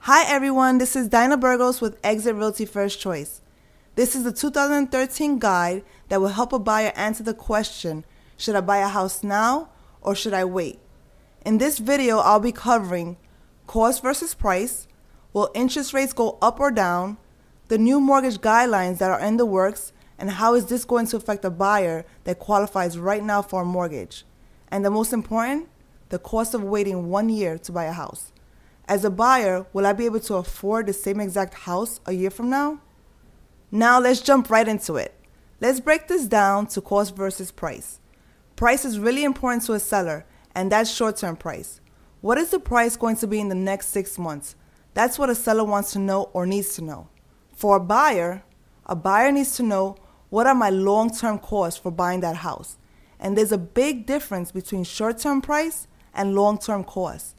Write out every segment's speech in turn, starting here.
Hi everyone, this is Dinah Burgos with Exit Realty First Choice. This is the 2013 guide that will help a buyer answer the question, should I buy a house now or should I wait? In this video, I'll be covering cost versus price, will interest rates go up or down, the new mortgage guidelines that are in the works, and how is this going to affect a buyer that qualifies right now for a mortgage. And the most important, the cost of waiting 1 year to buy a house. As a buyer, will I be able to afford the same exact house a year from now? Now let's jump right into it. Let's break this down to cost versus price. Price is really important to a seller, and that's short-term price. What is the price going to be in the next 6 months? That's what a seller wants to know or needs to know. For a buyer needs to know, what are my long-term costs for buying that house? And there's a big difference between short-term price and long-term cost.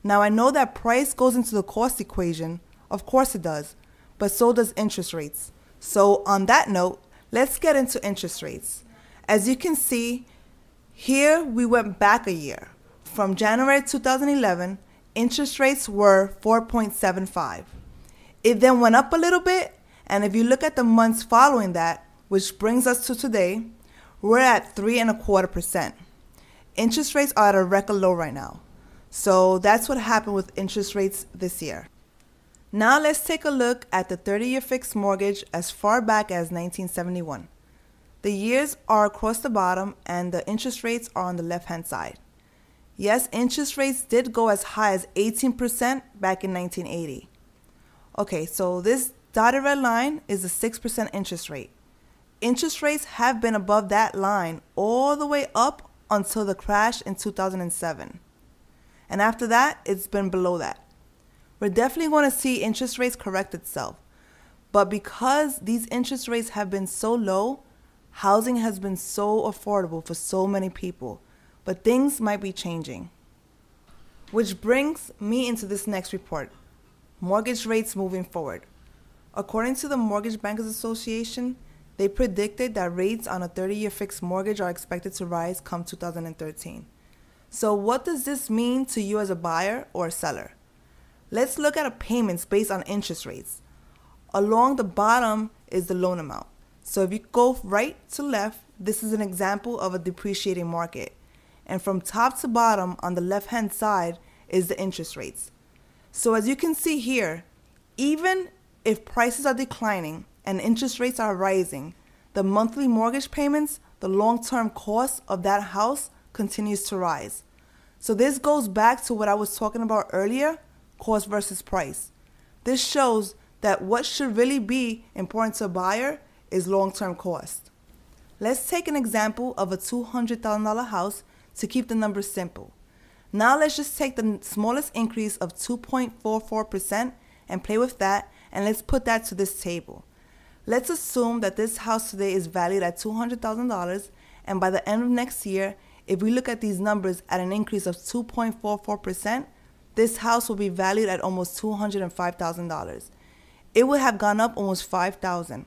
Now, I know that price goes into the cost equation. Of course it does. But so does interest rates. So on that note, let's get into interest rates. As you can see, here we went back a year. From January 2011, interest rates were 4.75. It then went up a little bit, and if you look at the months following that, which brings us to today, we're at 3.25%. Interest rates are at a record low right now. So that's what happened with interest rates this year. Now let's take a look at the 30-year fixed mortgage as far back as 1971. The years are across the bottom and the interest rates are on the left-hand side. Yes, interest rates did go as high as 18% back in 1980. Okay, so this dotted red line is the 6% interest rate. Interest rates have been above that line all the way up until the crash in 2007. And after that, it's been below that. We're definitely going to see interest rates correct itself. But because these interest rates have been so low, housing has been so affordable for so many people. But things might be changing. Which brings me into this next report, mortgage rates moving forward. According to the Mortgage Bankers Association, they predicted that rates on a 30-year fixed mortgage are expected to rise come 2013. So what does this mean to you as a buyer or a seller? Let's look at payments based on interest rates. Along the bottom is the loan amount. So if you go right to left, this is an example of a depreciating market. And from top to bottom on the left-hand side is the interest rates. So as you can see here, even if prices are declining and interest rates are rising, the monthly mortgage payments, the long-term cost of that house continues to rise. So this goes back to what I was talking about earlier, cost versus price. This shows that what should really be important to a buyer is long-term cost. Let's take an example of a $200,000 house to keep the numbers simple. Now let's just take the smallest increase of 2.44% and play with that, and let's put that to this table. Let's assume that this house today is valued at $200,000, and by the end of next year, if we look at these numbers at an increase of 2.44%, this house will be valued at almost $205,000. It would have gone up almost $5,000.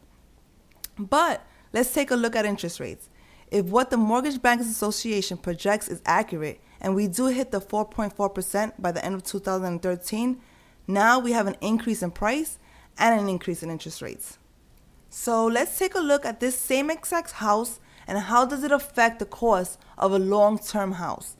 But let's take a look at interest rates. If what the Mortgage Bankers Association projects is accurate, and we do hit the 4.4% by the end of 2013, now we have an increase in price and an increase in interest rates. So let's take a look at this same exact house and how does it affect the cost of a long-term house.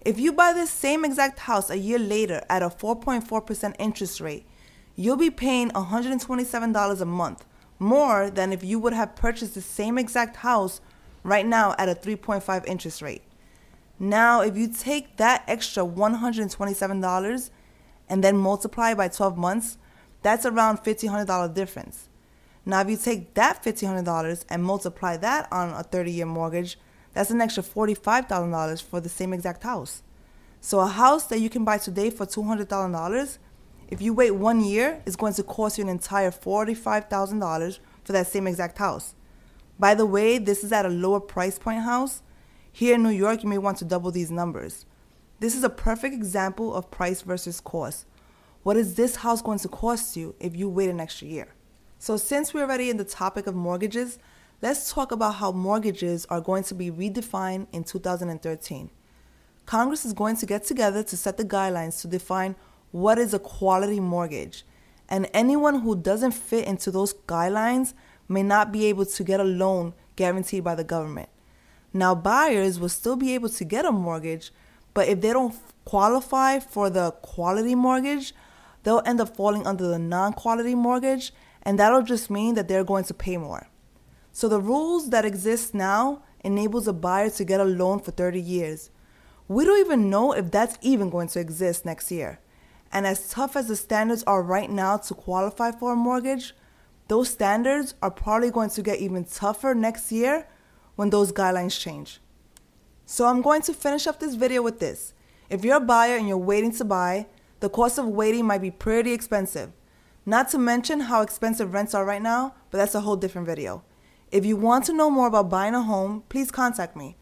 If you buy this same exact house a year later at a 4.4% interest rate, you'll be paying $127 a month, more than if you would have purchased the same exact house right now at a 3.5 interest rate. Now, if you take that extra $127 and then multiply by 12 months, that's around $1,500 difference. Now, if you take that $1,500 and multiply that on a 30-year mortgage, that's an extra $45,000 for the same exact house. So a house that you can buy today for $200,000, if you wait 1 year, is going to cost you an entire $45,000 for that same exact house. By the way, this is at a lower price point house. Here in New York, you may want to double these numbers. This is a perfect example of price versus cost. What is this house going to cost you if you wait an extra year? So since we're already in the topic of mortgages, let's talk about how mortgages are going to be redefined in 2013. Congress is going to get together to set the guidelines to define what is a quality mortgage, and anyone who doesn't fit into those guidelines may not be able to get a loan guaranteed by the government. Now, buyers will still be able to get a mortgage, but if they don't qualify for the quality mortgage, they'll end up falling under the non-quality mortgage, and that'll just mean that they're going to pay more. So the rules that exist now enables a buyer to get a loan for 30 years. We don't even know if that's even going to exist next year. And as tough as the standards are right now to qualify for a mortgage, those standards are probably going to get even tougher next year when those guidelines change. So I'm going to finish up this video with this. If you're a buyer and you're waiting to buy, the cost of waiting might be pretty expensive. Not to mention how expensive rents are right now, but that's a whole different video. If you want to know more about buying a home, please contact me.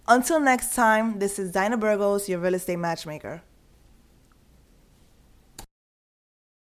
Until next time, this is Dinah Burgos, your real estate matchmaker.